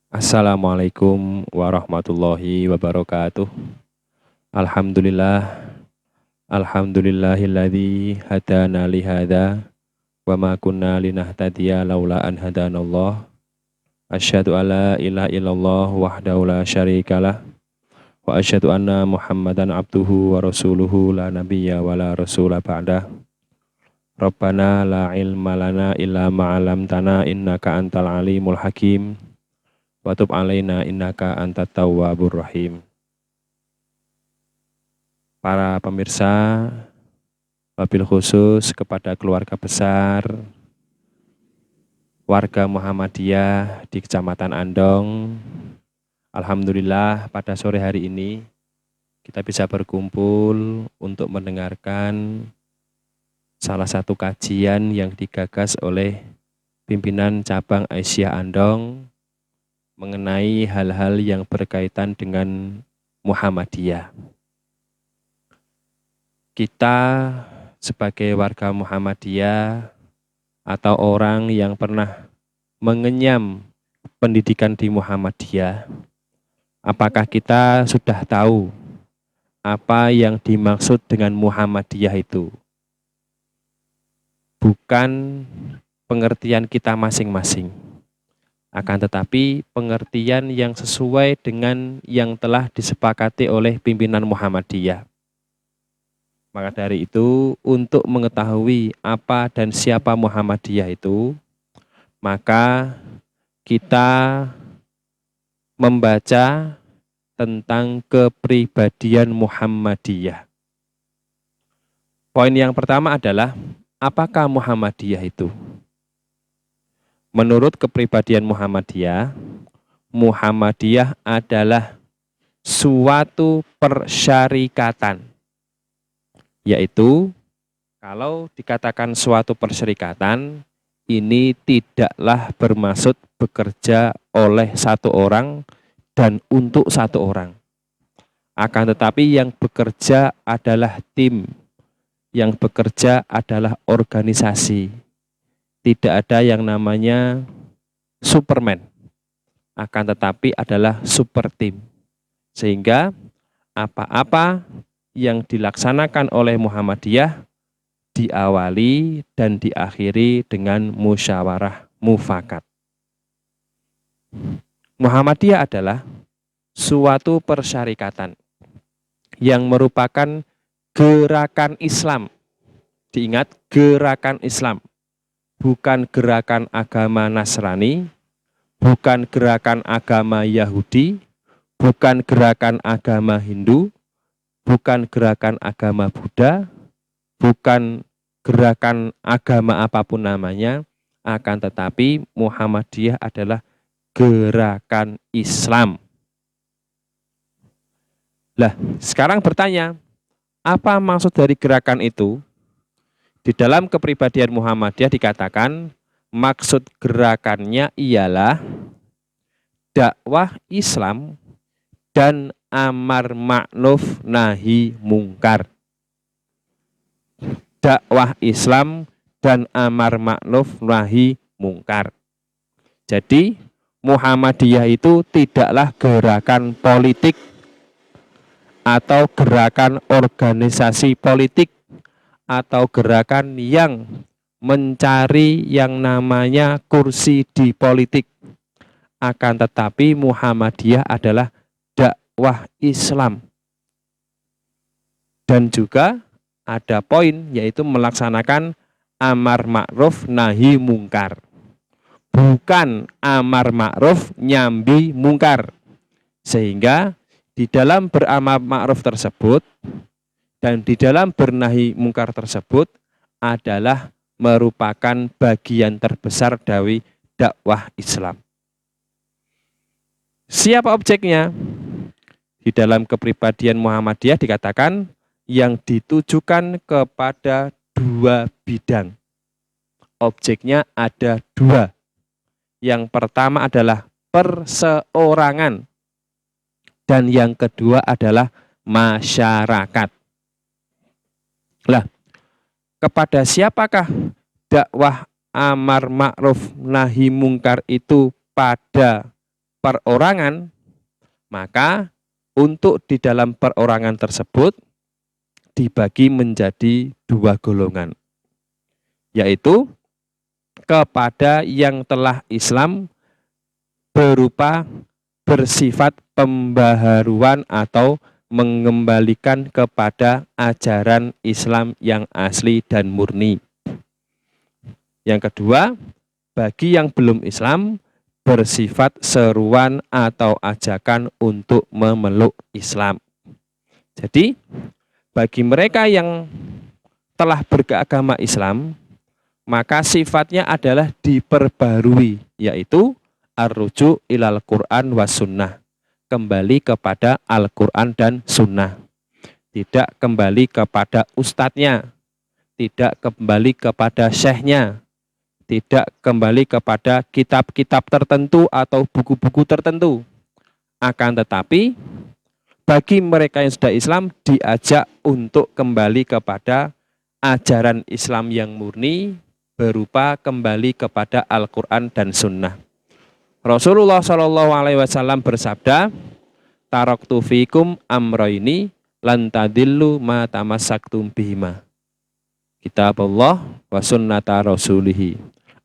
Assalamualaikum warahmatullahi wabarakatuh. Alhamdulillah, alhamdulillahilladzi hadana li hadza wa ma kunna linahtadiya laula an hadanallah. Asyhadu alla ilaha illallah wahdahu la syarikalah wa asyhadu anna Muhammadan abduhu wa rasuluhu la nabiyya wa la rasula ba'dah. Rabbana la ilma lana illa ma 'allamtana innaka antal alimul hakim. Wa tub alaina innaka antat tawwabur rahim. Para pemirsa, wabil khusus kepada keluarga besar warga Muhammadiyah di Kecamatan Andong. Alhamdulillah pada sore hari ini kita bisa berkumpul untuk mendengarkan salah satu kajian yang digagas oleh pimpinan cabang Aisyah Andong mengenai hal-hal yang berkaitan dengan Muhammadiyah. Kita sebagai warga Muhammadiyah atau orang yang pernah mengenyam pendidikan di Muhammadiyah, apakah kita sudah tahu apa yang dimaksud dengan Muhammadiyah itu? Bukan pengertian kita masing-masing, akan tetapi pengertian yang sesuai dengan yang telah disepakati oleh pimpinan Muhammadiyah. Maka dari itu, untuk mengetahui apa dan siapa Muhammadiyah itu, maka kita membaca tentang kepribadian Muhammadiyah. Poin yang pertama adalah, apakah Muhammadiyah itu? Menurut kepribadian Muhammadiyah, Muhammadiyah adalah suatu persyarikatan. Yaitu, kalau dikatakan suatu persyarikatan, ini tidaklah bermaksud bekerja oleh satu orang dan untuk satu orang. Akan tetapi yang bekerja adalah tim, yang bekerja adalah organisasi. Tidak ada yang namanya Superman, akan tetapi adalah super tim. Sehingga apa-apa yang dilaksanakan oleh Muhammadiyah diawali dan diakhiri dengan musyawarah mufakat. Muhammadiyah adalah suatu persyarikatan yang merupakan gerakan Islam. Diingat, gerakan Islam, bukan gerakan agama Nasrani, bukan gerakan agama Yahudi, bukan gerakan agama Hindu, bukan gerakan agama Buddha, bukan gerakan agama apapun namanya, akan tetapi Muhammadiyah adalah gerakan Islam. Lah, sekarang bertanya, apa maksud dari gerakan itu? Di dalam kepribadian Muhammadiyah dikatakan, maksud gerakannya ialah dakwah Islam dan amar ma'ruf nahi mungkar. Dakwah Islam dan amar ma'ruf nahi mungkar. Jadi Muhammadiyah itu tidaklah gerakan politik atau gerakan organisasi politik atau gerakan yang mencari yang namanya kursi di politik. Akan tetapi Muhammadiyah adalah dakwah Islam. Dan juga ada poin, yaitu melaksanakan amar ma'ruf nahi mungkar. Bukan amar ma'ruf nyambi mungkar. Sehingga di dalam beramar ma'ruf tersebut dan di dalam bernahi mungkar tersebut adalah merupakan bagian terbesar dari dakwah Islam. Siapa objeknya? Di dalam kepribadian Muhammadiyah dikatakan yang ditujukan kepada dua bidang. Objeknya ada dua. Yang pertama adalah perseorangan dan yang kedua adalah masyarakat. Lah, kepada siapakah dakwah amar ma'ruf nahi mungkar itu pada perorangan, maka untuk di dalam perorangan tersebut dibagi menjadi dua golongan, yaitu kepada yang telah Islam berupa bersifat pembaharuan atau mengembalikan kepada ajaran Islam yang asli dan murni. Yang kedua, bagi yang belum Islam bersifat seruan atau ajakan untuk memeluk Islam. Jadi, bagi mereka yang telah beragama Islam, maka sifatnya adalah diperbarui, yaitu ar-ruju ilal Quran was sunnah, kembali kepada Al-Quran dan sunnah, tidak kembali kepada ustadznya, tidak kembali kepada syekhnya, tidak kembali kepada kitab-kitab tertentu atau buku-buku tertentu. Akan tetapi bagi mereka yang sudah Islam diajak untuk kembali kepada ajaran Islam yang murni berupa kembali kepada Al-Quran dan Sunnah. Rasulullah SAW bersabda, taraktu fikum amroini lan tadillu ma tamassaktum bihima. Kitab Allah wa sunnata rasulihi.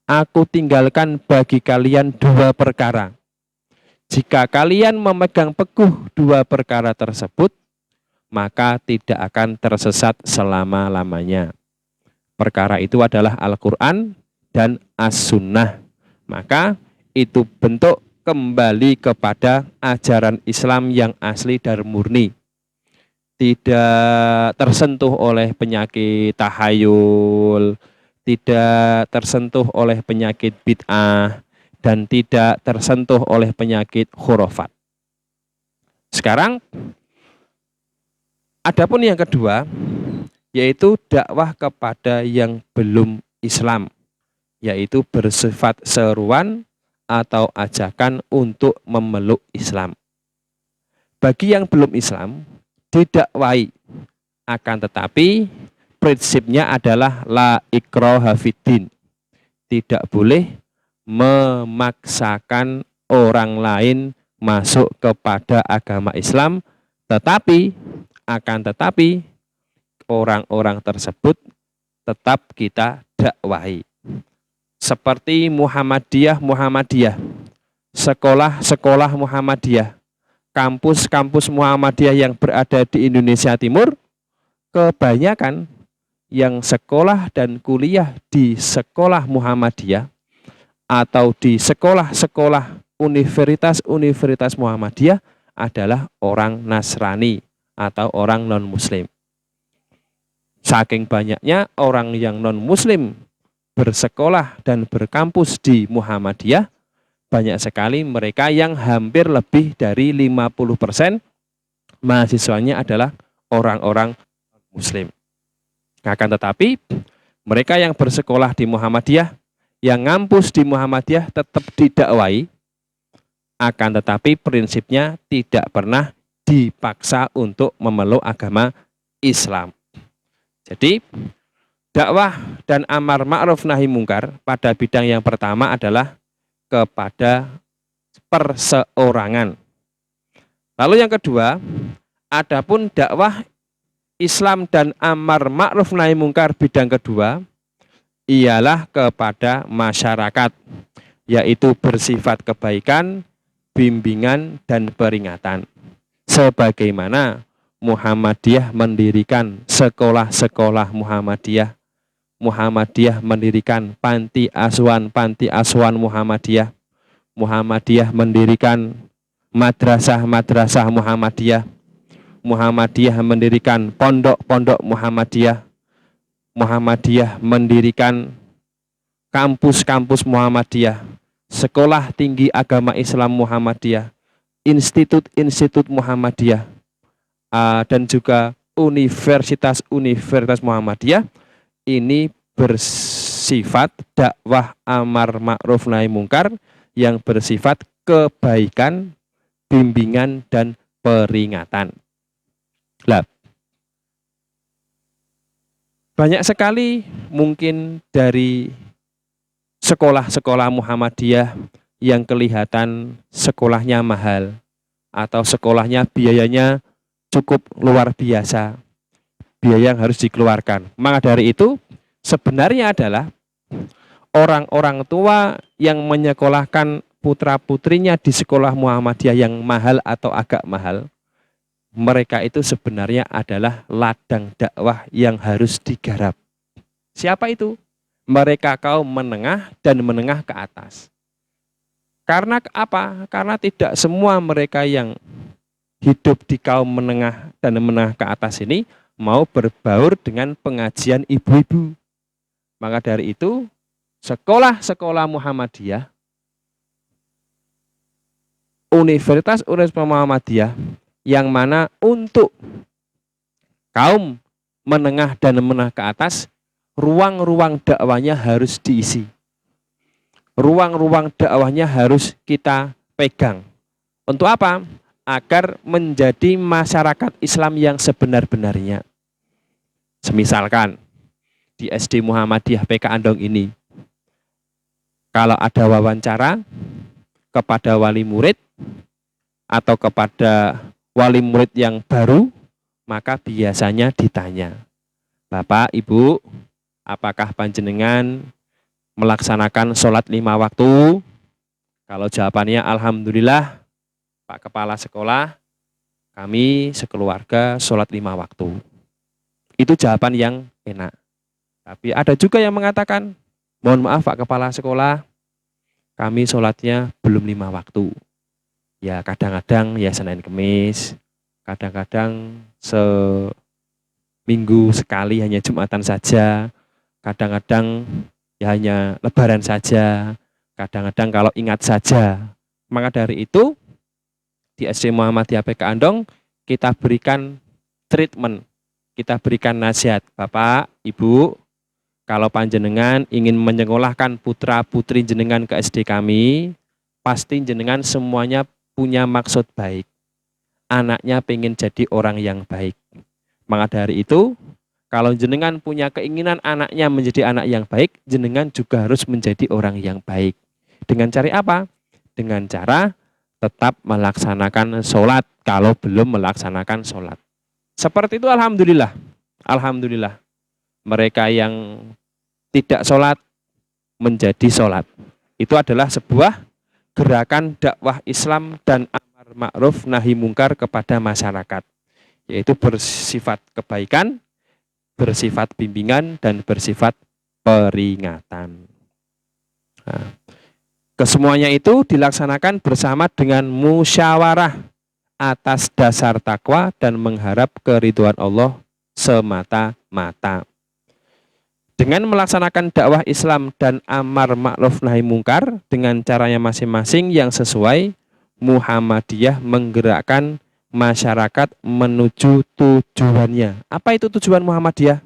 Aku tinggalkan bagi kalian dua perkara. Jika kalian memegang teguh dua perkara tersebut, maka tidak akan tersesat selama-lamanya. Perkara itu adalah Al-Quran dan As-Sunnah. Maka itu bentuk kembali kepada ajaran Islam yang asli dan murni. Tidak tersentuh oleh penyakit tahayul, tidak tersentuh oleh penyakit bid'ah, dan tidak tersentuh oleh penyakit khurafat. Sekarang, adapun yang kedua, yaitu dakwah kepada yang belum Islam, yaitu bersifat seruan atau ajakan untuk memeluk Islam. Bagi yang belum Islam, didakwai, akan tetapi prinsipnya adalah la ikraha fiddin. Tidak boleh memaksakan orang lain masuk kepada agama Islam, tetapi orang-orang tersebut tetap kita dakwai. Seperti Muhammadiyah, sekolah-sekolah Muhammadiyah, kampus-kampus Muhammadiyah yang berada di Indonesia Timur, kebanyakan yang sekolah dan kuliah di sekolah Muhammadiyah atau di sekolah-sekolah universitas Muhammadiyah adalah orang Nasrani atau orang non-Muslim. Saking banyaknya orang yang non-Muslim bersekolah dan berkampus di Muhammadiyah, banyak sekali mereka yang hampir lebih dari 50% mahasiswanya adalah orang-orang Muslim. Akan tetapi mereka yang bersekolah di Muhammadiyah, yang ngampus di Muhammadiyah tetap didakwai, akan tetapi prinsipnya tidak pernah dipaksa untuk memeluk agama Islam. Jadi dakwah dan amar ma'ruf nahi mungkar pada bidang yang pertama adalah kepada perseorangan. Lalu yang kedua, adapun dakwah Islam dan amar ma'ruf nahi mungkar bidang kedua ialah kepada masyarakat, yaitu bersifat kebaikan, bimbingan, dan peringatan. Sebagaimana Muhammadiyah mendirikan sekolah-sekolah Muhammadiyah, Muhammadiyah mendirikan panti asuhan Muhammadiyah, Muhammadiyah mendirikan madrasah-madrasah Muhammadiyah, Muhammadiyah mendirikan pondok-pondok Muhammadiyah, Muhammadiyah mendirikan kampus-kampus Muhammadiyah, sekolah tinggi agama Islam Muhammadiyah, institut-institut Muhammadiyah, dan juga universitas-universitas Muhammadiyah. Ini bersifat dakwah amar ma'ruf nahi mungkar yang bersifat kebaikan, bimbingan, dan peringatan. Banyak sekali mungkin dari sekolah-sekolah Muhammadiyah yang kelihatan sekolahnya mahal atau sekolahnya biayanya cukup luar biasa, biaya yang harus dikeluarkan. Maka dari itu sebenarnya adalah orang-orang tua yang menyekolahkan putra-putrinya di sekolah Muhammadiyah yang mahal atau agak mahal, mereka itu sebenarnya adalah ladang dakwah yang harus digarap. Siapa itu? Mereka kaum menengah dan menengah ke atas. Karena apa? Karena tidak semua mereka yang hidup di kaum menengah dan menengah ke atas ini mau berbaur dengan pengajian ibu-ibu. Maka dari itu, sekolah-sekolah Muhammadiyah, Universitas Muhammadiyah yang mana untuk kaum menengah dan menengah ke atas, ruang-ruang dakwahnya harus diisi. Ruang-ruang dakwahnya harus kita pegang. Untuk apa? Agar menjadi masyarakat Islam yang sebenar-benarnya. Semisalkan di SD Muhammadiyah PK Andong ini, kalau ada wawancara kepada wali murid atau kepada wali murid yang baru, maka biasanya ditanya, Bapak, Ibu, apakah panjenengan melaksanakan sholat 5 waktu? Kalau jawabannya alhamdulillah, Pak Kepala Sekolah, kami sekeluarga sholat 5 waktu. Itu jawaban yang enak. Tapi ada juga yang mengatakan, mohon maaf Pak Kepala Sekolah, kami sholatnya belum 5 waktu. Ya kadang-kadang ya Senin Kemis, kadang-kadang seminggu sekali hanya Jumatan saja, kadang-kadang ya hanya Lebaran saja, kadang-kadang kalau ingat saja. Maka dari itu di SD Muhammadiyah PK Andong kita berikan treatment, kita berikan nasihat, Bapak, Ibu, kalau panjenengan ingin menyekolahkan putra putri jenengan ke SD kami, pasti jenengan semuanya punya maksud baik. Anaknya pengen jadi orang yang baik. Maka dari itu, kalau jenengan punya keinginan anaknya menjadi anak yang baik, jenengan juga harus menjadi orang yang baik. Dengan cara apa? Dengan cara tetap melaksanakan sholat kalau belum melaksanakan sholat. Seperti itu alhamdulillah. Alhamdulillah. Mereka yang tidak sholat menjadi sholat. Itu adalah sebuah gerakan dakwah Islam dan amar ma'ruf nahi mungkar kepada masyarakat. Yaitu bersifat kebaikan, bersifat bimbingan, dan bersifat peringatan. Nah, kesemuanya itu dilaksanakan bersama dengan musyawarah atas dasar takwa dan mengharap keridhaan Allah semata-mata. Dengan melaksanakan dakwah Islam dan amar ma'ruf nahi mungkar dengan caranya masing-masing yang sesuai, Muhammadiyah menggerakkan masyarakat menuju tujuannya. Apa itu tujuan Muhammadiyah?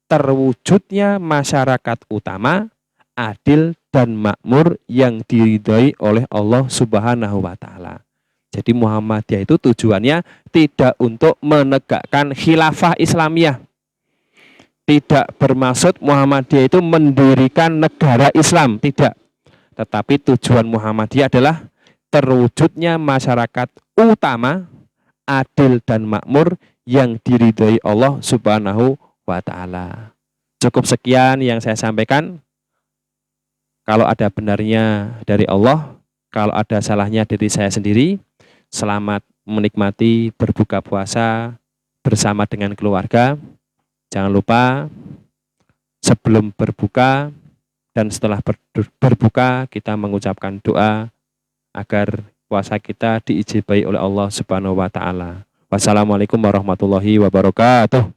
Terwujudnya masyarakat utama, adil dan makmur yang diridhoi oleh Allah Subhanahu wa taala. Jadi Muhammadiyah itu tujuannya tidak untuk menegakkan khilafah Islamiyah. Tidak bermaksud Muhammadiyah itu mendirikan negara Islam, tidak. Tetapi tujuan Muhammadiyah adalah terwujudnya masyarakat utama, adil dan makmur yang diridhoi Allah Subhanahu wa taala. Cukup sekian yang saya sampaikan. Kalau ada benarnya dari Allah, kalau ada salahnya dari saya sendiri. Selamat menikmati berbuka puasa bersama dengan keluarga. Jangan lupa sebelum berbuka dan setelah berbuka kita mengucapkan doa agar puasa kita diijabahi oleh Allah Subhanahu wa taala. Wassalamualaikum warahmatullahi wabarakatuh.